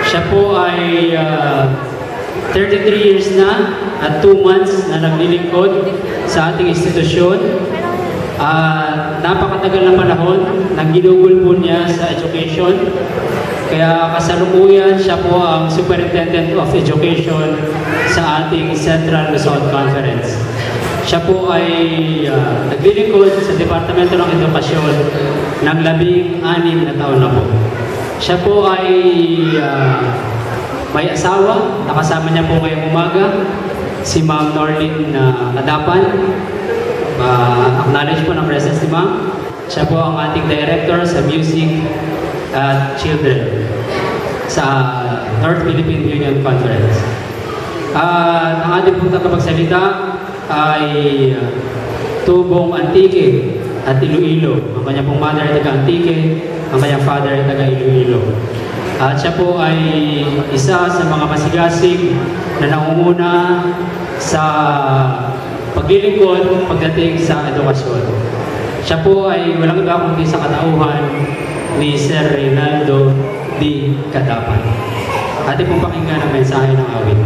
Siya po ay 33 years na at 2 months na naglilingkod sa ating institusyon. Napakatagal na panahon nang ginugol po niya sa education. Kaya kasalukuyan siya po ang Superintendent of Education sa ating Central Luzon Conference. Siya po ay naglilingkod sa Departamento ng Edukasyon ng 16 na taon na po. Siya po ay may asawa, nakasama niya po ngayong umaga, si Ma'am Norlene Kadapan. Acknowledge po ng presence ni Ma'am. Siya po ang ating director sa Music at Children sa North Philippine Union Conference. Ang ating pong tagapagsalita ay Tubong Antique at Iloilo. Ang kanyang pong mother ay taga Antique, ang kanyang father ay taga Iloilo. At siya po ay isa sa mga masigasig na nangunguna sa paglilingkod pagdating sa edukasyon. Siya po ay walang iba kundi sa katauhan ni Sir Reynaldo D. Kadapan. Ating pong pakinggan ang mensahe ng awit.